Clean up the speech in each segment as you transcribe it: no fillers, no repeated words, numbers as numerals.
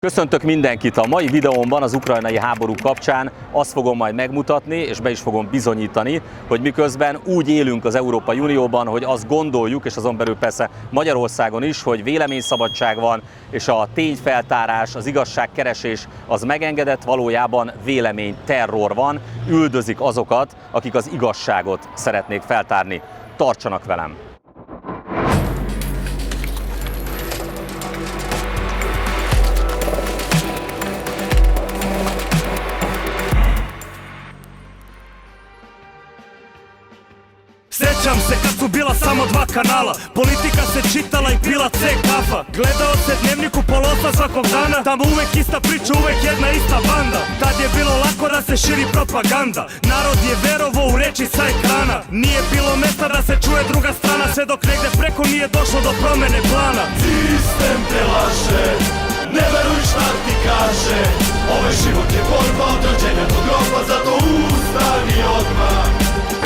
Köszöntök mindenkit! A mai videómban az ukrajnai háború kapcsán azt fogom majd megmutatni, és be is fogom bizonyítani, hogy miközben úgy élünk az Európai Unióban, hogy azt gondoljuk, és azon belül persze Magyarországon is, hogy véleményszabadság van, és a tényfeltárás, az igazságkeresés az megengedett, valójában véleményterror van, üldözik azokat, akik az igazságot szeretnék feltárni. Tartsanak velem! Sjećam se kad su bila samo dva kanala, politika se čitala i pila C kafa. Gledao se Dnevnik u polosa svakog dana, tamo uvek ista priča, uvek jedna ista banda. Tad je bilo lako da se širi propaganda, narod je verovao u reči sa ekrana. Nije bilo mesta da se čuje druga strana, sve dok negde preko nije došlo do promene plana. Sistem te laže, ne veruj šta ti kaže, ovaj život je borba od rođenja do groba, zato ustani odmah.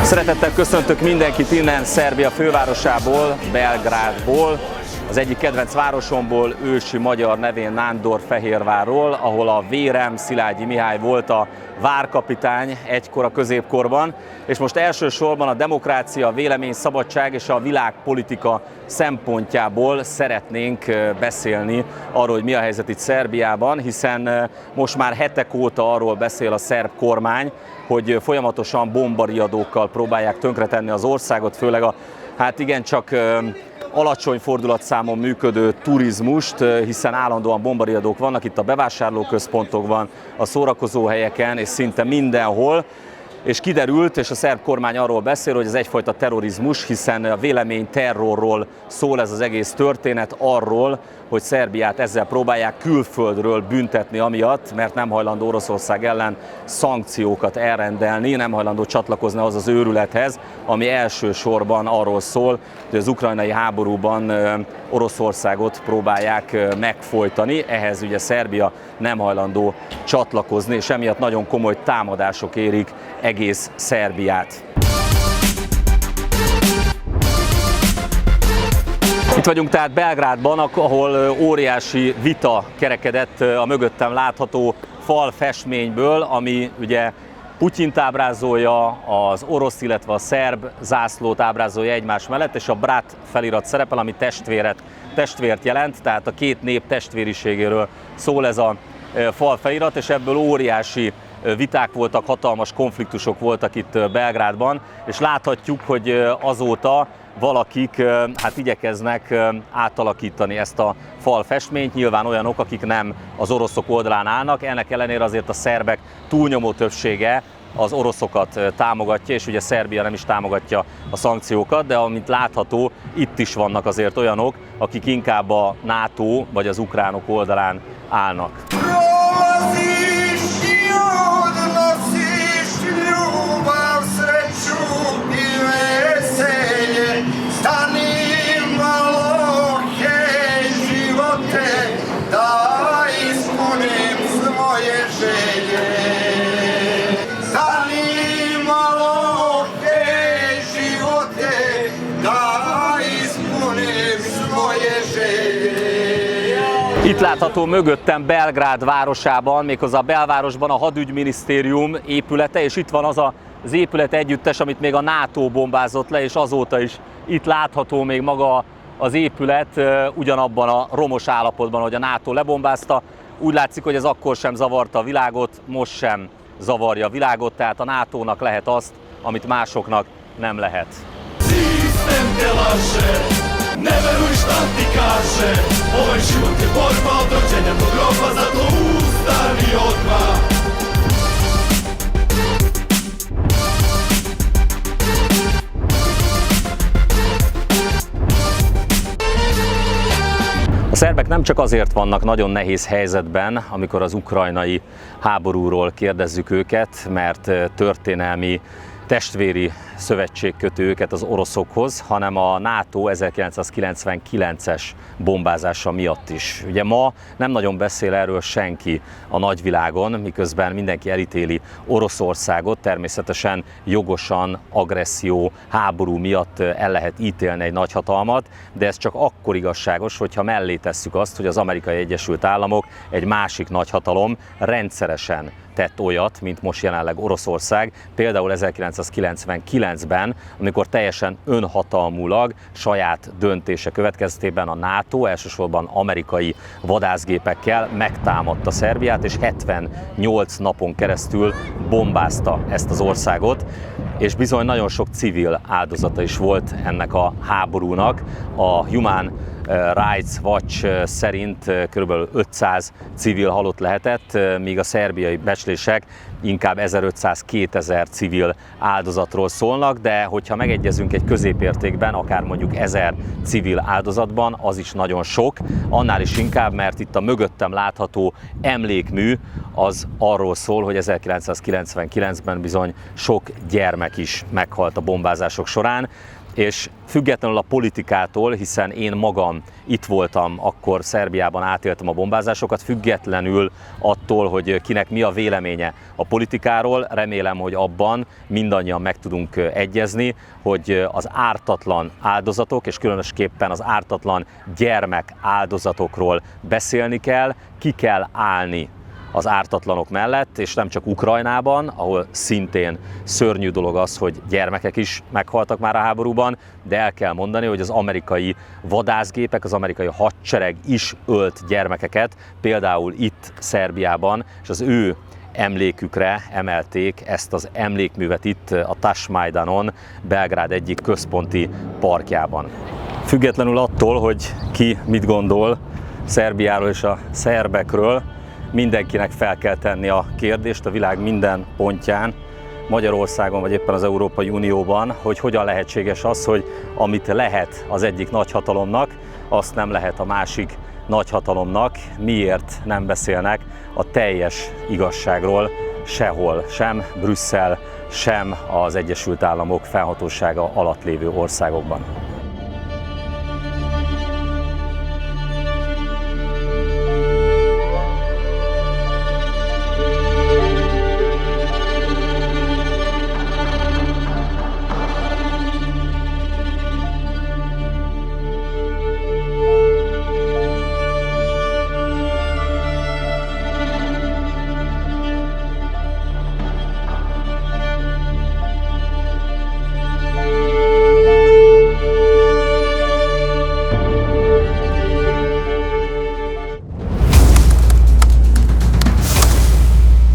Szeretettel köszöntök mindenkit innen Szerbia fővárosából, Belgrádból, az egyik kedvenc városomból, ősi magyar nevén Nándorfehérvárról, ahol a vérem Szilágyi Mihály volt a várkapitány egykor a középkorban, és most elsősorban a demokrácia, a véleményszabadság és a világpolitika szempontjából szeretnénk beszélni arról, hogy mi a helyzet itt Szerbiában, hiszen most már hetek óta arról beszél a szerb kormány, hogy folyamatosan bombariadókkal próbálják tönkretenni az országot, főleg a igencsak alacsony fordulatszámon működő turizmust, hiszen állandóan bombariadók vannak itt a bevásárlóközpontokban, a szórakozóhelyeken és szinte mindenhol. És kiderült, és a szerb kormány arról beszél, hogy ez egyfajta terrorizmus, hiszen a véleményterrorról szól ez az egész történet, arról, hogy Szerbiát ezzel próbálják külföldről büntetni amiatt, mert nem hajlandó Oroszország ellen szankciókat elrendelni, nem hajlandó csatlakozni az az őrülethez, ami elsősorban arról szól, hogy az ukrajnai háborúban Oroszországot próbálják megfojtani, ehhez ugye Szerbia nem hajlandó csatlakozni, és emiatt nagyon komoly támadások érik egész Szerbiát. Itt vagyunk tehát Belgrádban, ahol óriási vita kerekedett a mögöttem látható falfestményből, ami ugye Putyint ábrázolja, az orosz, illetve a szerb zászlót ábrázolja egymás mellett, és a Brat felirat szerepel, ami testvért jelent, tehát a két nép testvériségéről szól ez a falfelirat, és ebből óriási viták voltak, hatalmas konfliktusok voltak itt Belgrádban, és láthatjuk, hogy azóta valakik igyekeznek átalakítani ezt a falfestményt, nyilván olyanok, akik nem az oroszok oldalán állnak, ennek ellenére azért a szerbek túlnyomó többsége az oroszokat támogatja, és ugye Szerbia nem is támogatja a szankciókat, de amint látható, itt is vannak azért olyanok, akik inkább a NATO vagy az ukránok oldalán állnak. Itt látható mögöttem Belgrád városában, méghozzá a belvárosban a hadügyminisztérium épülete, és itt van az az épület együttes, amit még a NATO bombázott le, és azóta is itt látható még maga az épület ugyanabban a romos állapotban, hogy a NATO lebombázta. Úgy látszik, hogy ez akkor sem zavarta a világot, most sem zavarja a világot, tehát a NATO-nak lehet azt, amit másoknak nem lehet. Ne veruj šta ti kaže, ovaj život je borba od rođenja do groba, zato ustani odmah. A szerbek nem csak azért vannak nagyon nehéz helyzetben, amikor az ukrajnai háborúról kérdezzük őket, mert történelmi testvéri szövetség kötő őket az oroszokhoz, hanem a NATO 1999-es bombázása miatt is. Ugye ma nem nagyon beszél erről senki a nagyvilágon, miközben mindenki elítéli Oroszországot, természetesen jogosan agresszió, háború miatt el lehet ítélni egy nagyhatalmat, de ez csak akkor igazságos, hogyha mellé tesszük azt, hogy az Amerikai Egyesült Államok, egy másik nagyhatalom rendszeresen tett olyat, mint most jelenleg Oroszország, például 1999-ben, amikor teljesen önhatalmulag, saját döntése következtében a NATO, elsősorban amerikai vadászgépekkel megtámadta Szerbiát, és 78 napon keresztül bombázta ezt az országot, és bizony nagyon sok civil áldozata is volt ennek a háborúnak. A Human Rights Watch szerint kb. 500 civil halott lehetett, míg a szerbiai becslések inkább 1500-2000 civil áldozatról szólnak, de hogyha megegyezünk egy középértékben, akár mondjuk 1000 civil áldozatban, az is nagyon sok, annál is inkább, mert itt a mögöttem látható emlékmű az arról szól, hogy 1999-ben bizony sok gyermek is meghalt a bombázások során, és függetlenül a politikától, hiszen én magam itt voltam, akkor Szerbiában átéltem a bombázásokat, függetlenül attól, hogy kinek mi a véleménye a politikáról, remélem, hogy abban mindannyian meg tudunk egyezni, hogy az ártatlan áldozatok, és különösképpen az ártatlan gyermek áldozatokról beszélni kell, ki kell állni az ártatlanok mellett, és nem csak Ukrajnában, ahol szintén szörnyű dolog az, hogy gyermekek is meghaltak már a háborúban, de el kell mondani, hogy az amerikai vadászgépek, az amerikai hadsereg is ölt gyermekeket, például itt Szerbiában, és az ő emlékükre emelték ezt az emlékművet itt a Tasmajdanon, Belgrád egyik központi parkjában. Függetlenül attól, hogy ki mit gondol Szerbiáról és a szerbekről, mindenkinek fel kell tenni a kérdést a világ minden pontján, Magyarországon vagy éppen az Európai Unióban, hogy hogyan lehetséges az, hogy amit lehet az egyik nagyhatalomnak, azt nem lehet a másik nagyhatalomnak. Miért nem beszélnek a teljes igazságról sehol, sem Brüsszel, sem az Egyesült Államok fennhatósága alatt lévő országokban.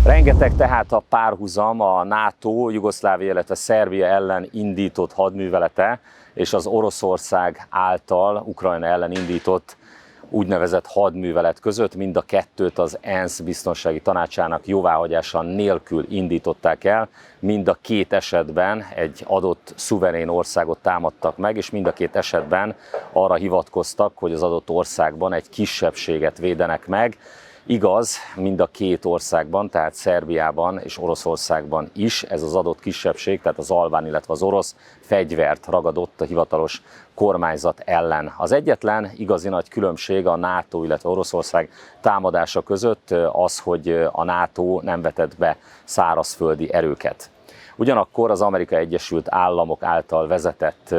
Rengeteg tehát a párhuzam a NATO, Jugoszlávia, illetve Szerbia ellen indított hadművelete és az Oroszország által Ukrajna ellen indított úgynevezett hadművelet között. Mind a kettőt az ENSZ biztonsági tanácsának jóváhagyása nélkül indították el. Mind a két esetben egy adott szuverén országot támadtak meg, és mind a két esetben arra hivatkoztak, hogy az adott országban egy kisebbséget védenek meg. Igaz, mind a két országban, tehát Szerbiában és Oroszországban is ez az adott kisebbség, tehát az albán, illetve az orosz fegyvert ragadott a hivatalos kormányzat ellen. Az egyetlen igazi nagy különbség a NATO, illetve Oroszország támadása között az, hogy a NATO nem vetett be szárazföldi erőket. Ugyanakkor az Amerikai Egyesült Államok által vezetett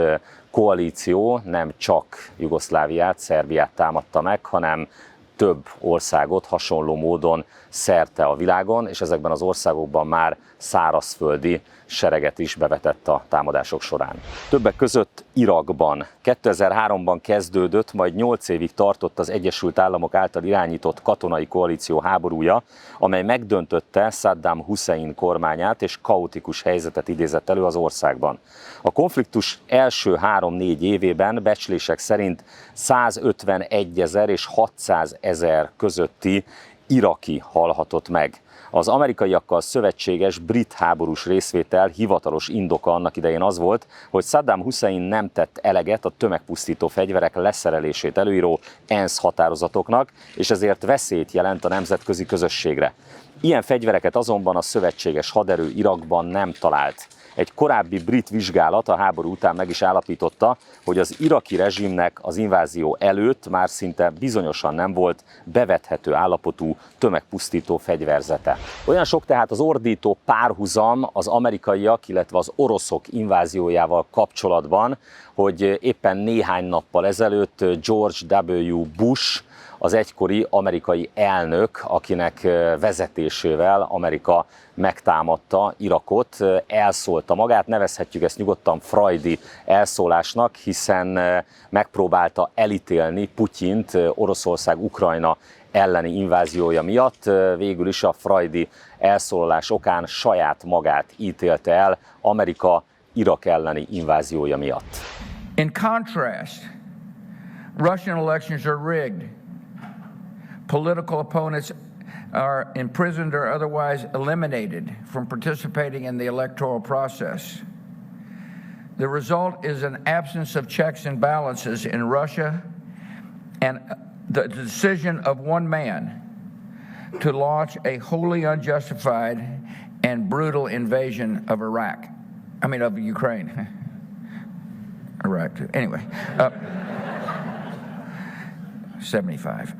koalíció nem csak Jugoszláviát, Szerbiát támadta meg, hanem több országot hasonló módon szerte a világon, és ezekben az országokban már szárazföldi sereget is bevetett a támadások során. Többek között Irakban 2003-ban kezdődött, majd 8 évig tartott az Egyesült Államok által irányított katonai koalíció háborúja, amely megdöntötte Saddam Hussein kormányát és kaotikus helyzetet idézett elő az országban. A konfliktus első 3-4 évében becslések szerint 151 000 és 600 000 közötti iraki halhatott meg. Az amerikaiakkal szövetséges brit háborús részvétel hivatalos indoka annak idején az volt, hogy Saddam Hussein nem tett eleget a tömegpusztító fegyverek leszerelését előíró ENSZ határozatoknak, és ezért veszélyt jelent a nemzetközi közösségre. Ilyen fegyvereket azonban a szövetséges haderő Irakban nem talált. Egy korábbi brit vizsgálat a háború után meg is állapította, hogy az iraki rezsimnek az invázió előtt már szinte bizonyosan nem volt bevethető állapotú tömegpusztító fegyverzete. Olyan sok tehát az ordító párhuzam az amerikaiak, illetve az oroszok inváziójával kapcsolatban, hogy éppen néhány nappal ezelőtt George W. Bush, az egykori amerikai elnök, akinek vezetésével Amerika megtámadta Irakot, elszólta magát, nevezhetjük ezt nyugodtan freudi elszólásnak, hiszen megpróbálta elítélni Putyint Oroszország Ukrajna elleni inváziója miatt. Végül is a freudi elszólás okán saját magát ítélte el Amerika Irak elleni inváziója miatt. In contrast, Russian elections are rigged. Political opponents are imprisoned or otherwise eliminated from participating in the electoral process. The result is an absence of checks and balances in Russia and the decision of one man to launch a wholly unjustified and brutal invasion of of Ukraine. Iraq, anyway. 75.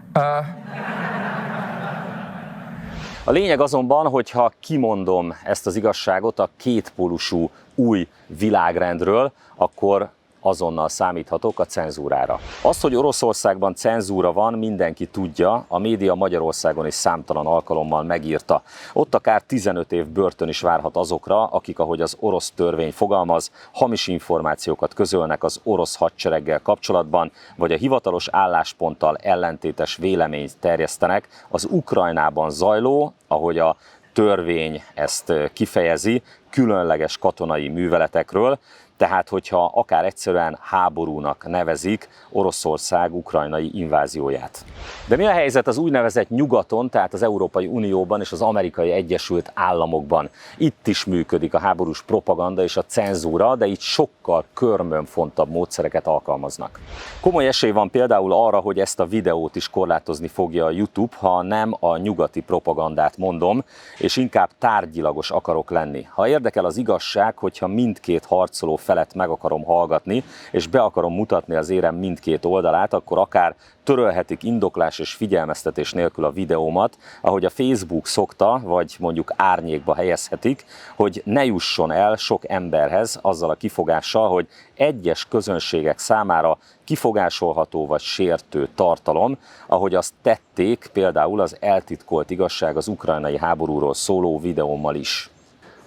A lényeg azonban, hogyha kimondom ezt az igazságot a kétpólusú új világrendről, akkor azonnal számíthatok a cenzúrára. Azt, hogy Oroszországban cenzúra van, mindenki tudja, a média Magyarországon is számtalan alkalommal megírta. Ott akár 15 év börtön is várhat azokra, akik, ahogy az orosz törvény fogalmaz, hamis információkat közölnek az orosz hadsereggel kapcsolatban, vagy a hivatalos állásponttal ellentétes véleményt terjesztenek az Ukrajnában zajló, ahogy a törvény ezt kifejezi, különleges katonai műveletekről. Tehát, hogyha akár egyszerűen háborúnak nevezik Oroszország ukrajnai invázióját. De mi a helyzet az úgynevezett nyugaton, tehát az Európai Unióban és az Amerikai Egyesült Államokban? Itt is működik a háborús propaganda és a cenzúra, de itt sokkal körmönfontabb módszereket alkalmaznak. Komoly esély van például arra, hogy ezt a videót is korlátozni fogja a YouTube, ha nem a nyugati propagandát mondom, és inkább tárgyilagos akarok lenni. Ha érdekel az igazság, hogyha mindkét harcoló felet meg akarom hallgatni, és be akarom mutatni az érem mindkét oldalát, akkor akár törölhetik indoklás és figyelmeztetés nélkül a videómat, ahogy a Facebook szokta, vagy mondjuk árnyékba helyezhetik, hogy ne jusson el sok emberhez azzal a kifogással, hogy egyes közönségek számára kifogásolható vagy sértő tartalom, ahogy azt tették például az eltitkolt igazság az ukrajnai háborúról szóló videómmal is.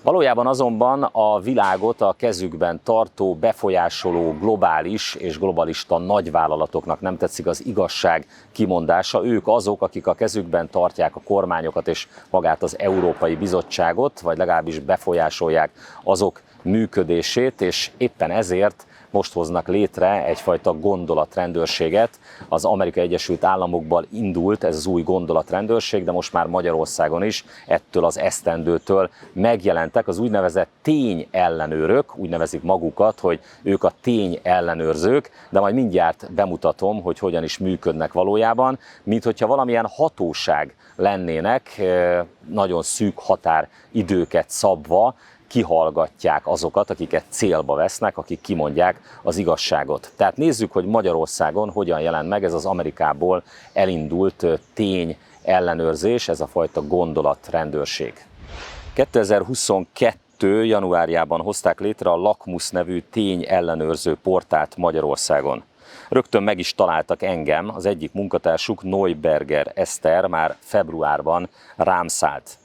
Valójában azonban a világot a kezükben tartó, befolyásoló globális és globalista nagyvállalatoknak nem tetszik az igazság kimondása. Ők azok, akik a kezükben tartják a kormányokat és magát az Európai Bizottságot, vagy legalábbis befolyásolják azok működését, és éppen ezért most hoznak létre egyfajta gondolatrendőrséget. Az Amerikai Egyesült Államokban indult ez az új gondolatrendőrség, de most már Magyarországon is ettől az esztendőtől megjelentek az úgynevezett tényellenőrök, úgy nevezik magukat, hogy ők a tényellenőrzők, de majd mindjárt bemutatom, hogy hogyan is működnek valójában, mint hogyha valamilyen hatóság lennének, nagyon szűk határidőket szabva, kihallgatják azokat, akiket célba vesznek, akik kimondják az igazságot. Tehát nézzük, hogy Magyarországon hogyan jelent meg ez az Amerikából elindult tény ellenőrzés, ez a fajta gondolatrendőrség. 2022. januárjában hozták létre a Lakmus nevű tény ellenőrző portált Magyarországon. Rögtön meg is találtak engem, az egyik munkatársuk, Neuberger Eszter már februárban rám szállt.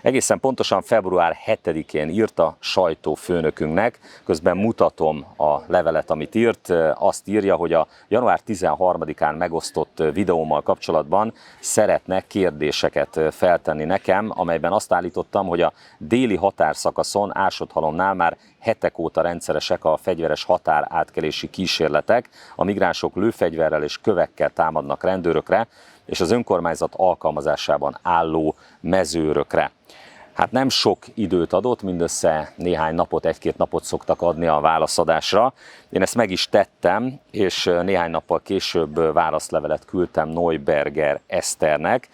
Egészen pontosan február 7-én írta sajtófőnökünknek, közben mutatom a levelet, amit írt. Azt írja, hogy a január 13-án megosztott videómmal kapcsolatban szeretne kérdéseket feltenni nekem, amelyben azt állítottam, hogy a déli határszakaszon Ásotthalomnál már hetek óta rendszeresek a fegyveres határátkelési kísérletek, a migránsok lőfegyverrel és kövekkel támadnak rendőrökre, és az önkormányzat alkalmazásában álló mezőrökre. Hát nem sok időt adott, mindössze néhány napot, egy-két napot szoktak adni a válaszadásra. Én ezt meg is tettem, és néhány nappal később válaszlevelet küldtem Neuberger Eszternek,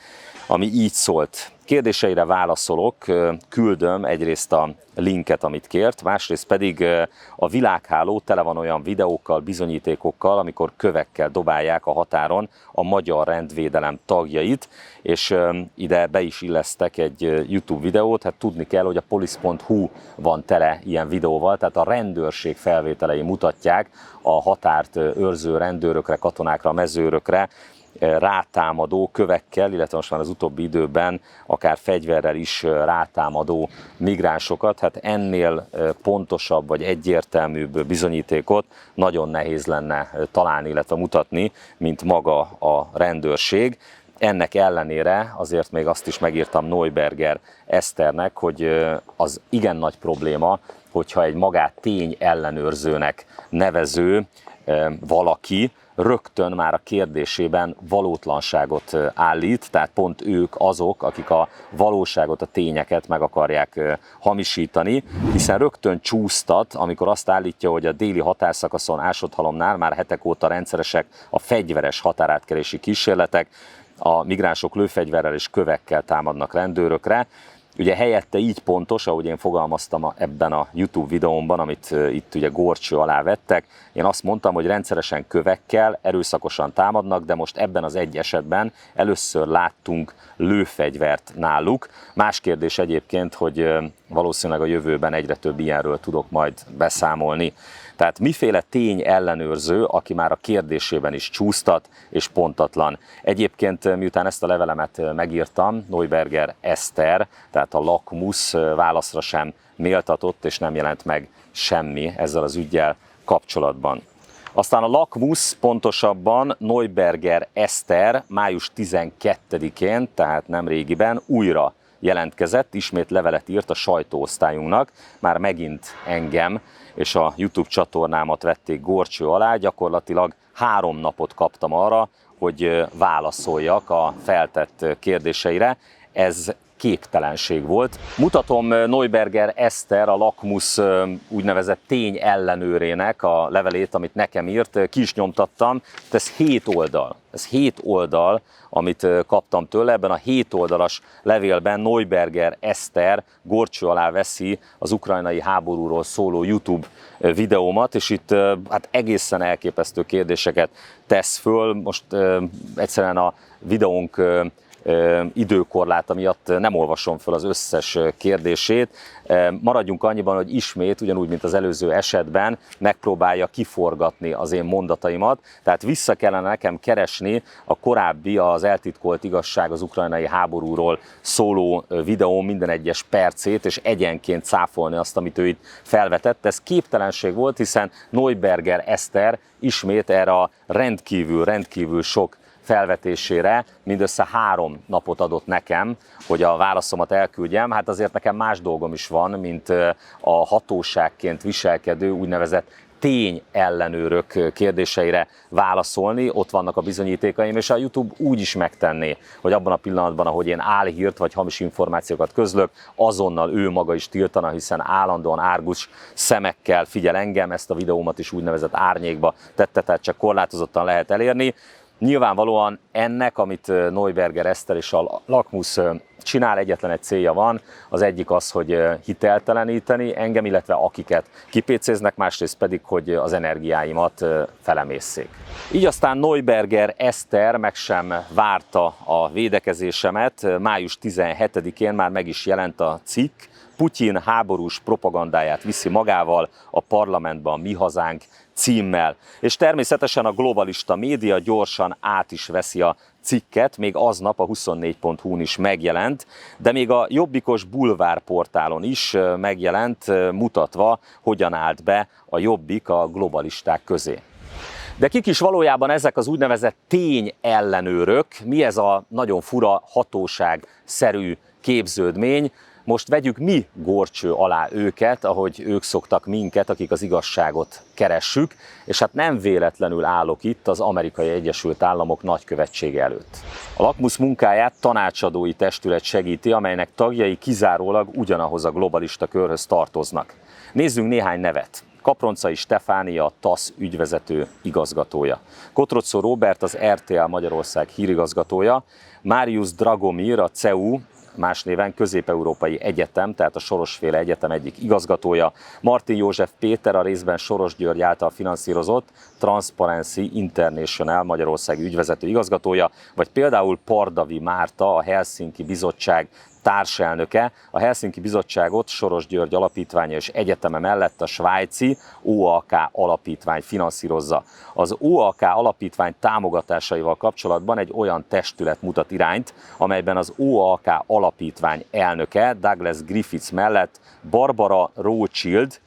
ami így szólt. kérdéseire válaszolok, küldöm egyrészt a linket, amit kért, másrészt pedig a világháló tele van olyan videókkal, bizonyítékokkal, amikor kövekkel dobálják a határon a magyar rendvédelem tagjait, és ide be is illesztek egy YouTube videót. Hát tudni kell, hogy a police.hu van tele ilyen videóval, tehát a rendőrség felvételei mutatják a határt őrző rendőrökre, katonákra, mezőrökre rátámadó kövekkel, illetve most már az utóbbi időben akár fegyverrel is rátámadó migránsokat. Hát ennél pontosabb vagy egyértelműbb bizonyítékot nagyon nehéz lenne találni, illetve mutatni, mint maga a rendőrség. Ennek ellenére azért még azt is megírtam Neuberger Eszternek, hogy az igen nagy probléma, hogyha egy magát tény ellenőrzőnek nevező valaki rögtön már a kérdésében valótlanságot állít, tehát pont ők azok, akik a valóságot, a tényeket meg akarják hamisítani, hiszen rögtön csúsztat, amikor azt állítja, hogy a déli határszakaszon Ásodhalomnál már hetek óta rendszeresek a fegyveres határátkelési kísérletek, a migránsok lőfegyverrel és kövekkel támadnak rendőrökre. Ugye helyette így pontos, ahogy én fogalmaztam ebben a YouTube videómban, amit itt ugye górcső alá vettek, én azt mondtam, hogy rendszeresen kövekkel, erőszakosan támadnak, de most ebben az egy esetben először láttunk lőfegyvert náluk. Más kérdés egyébként, hogy valószínűleg a jövőben egyre több ilyenről tudok majd beszámolni. Tehát miféle tény ellenőrző, aki már a kérdésében is csúsztat és pontatlan. Egyébként miután ezt a levelemet megírtam, Neuberger Eszter, tehát a Lakmus válaszra sem méltatott, és nem jelent meg semmi ezzel az üggyel kapcsolatban. Aztán a Lakmus, pontosabban Neuberger Eszter május 12-én, tehát nem régiben újra jelentkezett, ismét levelet írt a sajtóosztályunknak, már megint engem és a YouTube csatornámat vették górcső alá, gyakorlatilag 3 napot kaptam arra, hogy válaszoljak a feltett kérdéseire. Ez képtelenség volt. Mutatom Neuberger Eszter, a Lakmus úgynevezett tény ellenőrének a levelét, amit nekem írt, ki is nyomtattam. Ez 7 oldal. Ez 7 oldal, amit kaptam tőle. Ebben a 7 oldalas levélben Neuberger Eszter górcső alá veszi az ukrajnai háborúról szóló YouTube videómat, és itt hát egészen elképesztő kérdéseket tesz föl. Most egyszerűen a videónk időkorláta miatt nem olvasom föl az összes kérdését. Maradjunk annyiban, hogy ismét, ugyanúgy, mint az előző esetben, megpróbálja kiforgatni az én mondataimat. Tehát vissza kellene nekem keresni a korábbi, az eltitkolt igazság az ukrajnai háborúról szóló videó minden egyes percét, és egyenként cáfolni azt, amit ő itt felvetett. Ez képtelenség volt, hiszen Neuberger Eszter ismét erre a rendkívül sok felvetésére mindössze 3 napot adott nekem, hogy a válaszomat elküldjem. Hát azért nekem más dolgom is van, mint a hatóságként viselkedő úgynevezett tény ellenőrök kérdéseire válaszolni. Ott vannak a bizonyítékaim, és a YouTube úgy is megtenné, hogy abban a pillanatban, ahogy én álhírt vagy hamis információkat közlök, azonnal ő maga is tiltana, hiszen állandóan árgus szemekkel figyel engem, ezt a videómat is úgynevezett árnyékba tette, tehát csak korlátozottan lehet elérni. Nyilvánvalóan ennek, amit Neuberger Eszter és a Lakmus csinál, egyetlen egy célja van, az egyik az, hogy hitelteleníteni engem, illetve akiket kipécéznek, másrészt pedig, hogy az energiáimat felemészszék. Így aztán Neuberger Eszter meg sem várta a védekezésemet, május 17-én már meg is jelent a cikk, Putyin háborús propagandáját viszi magával a parlamentben a Mi Hazánk címmel. És természetesen a globalista média gyorsan át is veszi a cikket, még aznap a 24.hu-n is megjelent, de még a jobbikos bulvárportálon is megjelent, mutatva, hogyan állt be a Jobbik a globalisták közé. De kik is valójában ezek az úgynevezett tény ellenőrök? Mi ez a nagyon fura hatóságszerű képződmény? Most vegyük mi górcső alá őket, ahogy ők szoktak minket, akik az igazságot keressük, és hát nem véletlenül állok itt az Amerikai Egyesült Államok nagykövetsége előtt. A Lakmus munkáját tanácsadói testület segíti, amelynek tagjai kizárólag ugyanahoz a globalista körhöz tartoznak. Nézzünk néhány nevet. Kaproncai Stefánia, a TASZ ügyvezető igazgatója. Kotrocó Róbert, az RTL Magyarország hírigazgatója. Marius Dragomir, a CEU, más néven Közép-Európai Egyetem, tehát a Soros-féle egyetem egyik igazgatója, Martin József Péter, a részben Soros György által finanszírozott Transparency International magyarországi ügyvezető igazgatója, vagy például Pardavi Márta, a Helsinki Bizottság társelnöke. A Helsinki Bizottságot Soros György alapítványa és egyeteme mellett a svájci OAK alapítvány finanszírozza. Az OAK alapítvány támogatásaival kapcsolatban egy olyan testület mutat irányt, amelyben az OAK alapítvány elnöke Douglas Griffiths mellett Barbara Rothschild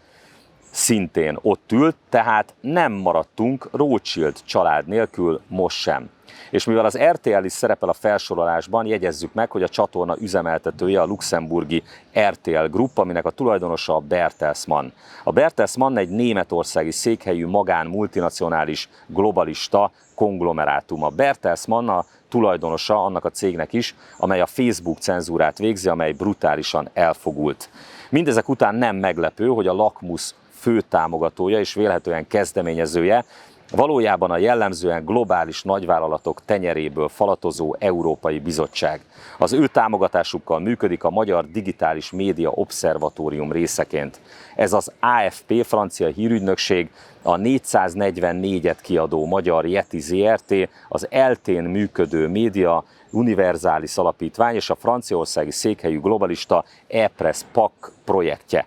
szintén ott ült, tehát nem maradtunk Rothschild család nélkül most sem. És mivel az RTL is szerepel a felsorolásban, jegyezzük meg, hogy a csatorna üzemeltetője a luxemburgi RTL Group, aminek a tulajdonosa a Bertelsmann. A Bertelsmann egy németországi székhelyű magán multinacionális globalista konglomerátum. A Bertelsmann a tulajdonosa annak a cégnek is, amely a Facebook cenzúrát végzi, amely brutálisan elfogult. Mindezek után nem meglepő, hogy a Lakmus fő támogatója és vélhetően kezdeményezője valójában a jellemzően globális nagyvállalatok tenyeréből falatozó Európai Bizottság. Az ő támogatásukkal működik a Magyar Digitális Média Obszervatórium részeként. Ez az AFP francia hírügynökség, a 444-et kiadó Magyar Yeti Zrt., az eltén működő média Universalis alapítvány és a franciaországi székhelyű globalista ePress PAC projektje.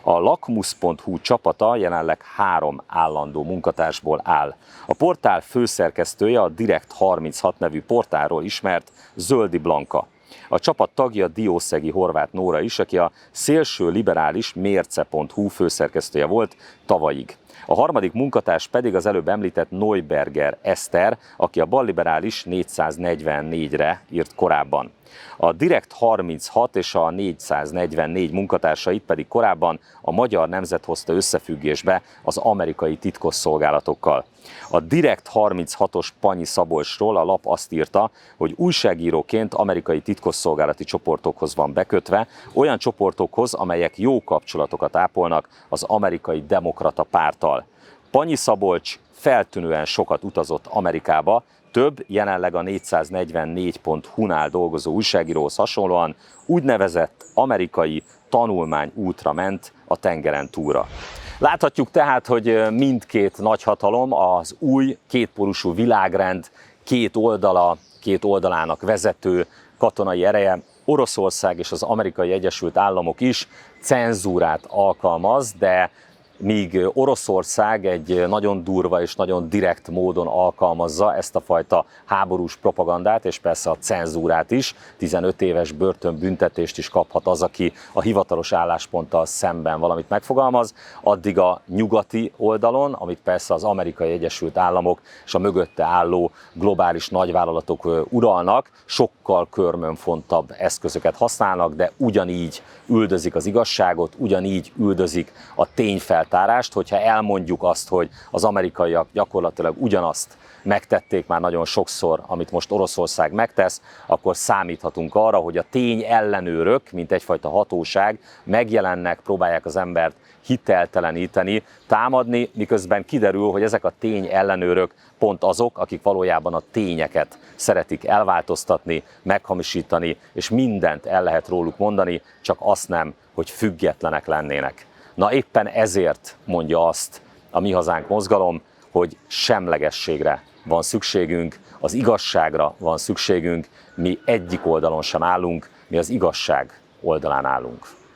A Lakmus.hu csapata jelenleg 3 állandó munkatársból áll. A portál főszerkesztője a Direkt36 nevű portálról ismert Zöldi Blanka. A csapat tagja Diószegi Horváth Nóra is, aki a szélső liberális Mérce.hu főszerkesztője volt tavalyig. A harmadik munkatárs pedig az előbb említett Neuberger Eszter, aki a balliberális 444-re írt korábban. A Direkt36 és a 444 munkatársait pedig korábban a Magyar Nemzet hozta összefüggésbe az amerikai titkosszolgálatokkal. A Direkt36-os Panyi Szabolcsról a lap azt írta, hogy újságíróként amerikai titkosszolgálati csoportokhoz van bekötve, olyan csoportokhoz, amelyek jó kapcsolatokat ápolnak az amerikai demokrata párttal. Panyi Szabolcs feltűnően sokat utazott Amerikába, több jelenleg a 444.hu-nál dolgozó újságíróhoz hasonlóan úgynevezett amerikai tanulmányútra ment a tengeren túlra. Láthatjuk tehát, hogy mindkét nagyhatalom az új kétpólusú világrend két oldalának vezető katonai ereje, Oroszország és az Amerikai Egyesült Államok is cenzúrát alkalmaz, de míg Oroszország egy nagyon durva és nagyon direkt módon alkalmazza ezt a fajta háborús propagandát, és persze a cenzúrát is, 15 éves börtönbüntetést is kaphat az, aki a hivatalos állásponttal szemben valamit megfogalmaz, addig a nyugati oldalon, amit persze az Amerikai Egyesült Államok és a mögötte álló globális nagyvállalatok uralnak, sokkal körmönfontabb eszközöket használnak, de ugyanígy üldözik az igazságot, ugyanígy üldözik a tényfeltárást, hogyha elmondjuk azt, hogy az amerikaiak gyakorlatilag ugyanazt megtették már nagyon sokszor, amit most Oroszország megtesz, akkor számíthatunk arra, hogy a tény ellenőrök, mint egyfajta hatóság, megjelennek, próbálják az embert hitelteleníteni, támadni, miközben kiderül, hogy ezek a tény ellenőrök pont azok, akik valójában a tényeket szeretik elváltoztatni, meghamisítani, és mindent el lehet róluk mondani, csak azt nem, hogy függetlenek lennének. Na éppen ezért mondja azt a Mi Hazánk mozgalom, hogy semlegességre van szükségünk, az igazságra van szükségünk, mi egyik oldalon sem állunk, mi az igazság oldalán állunk.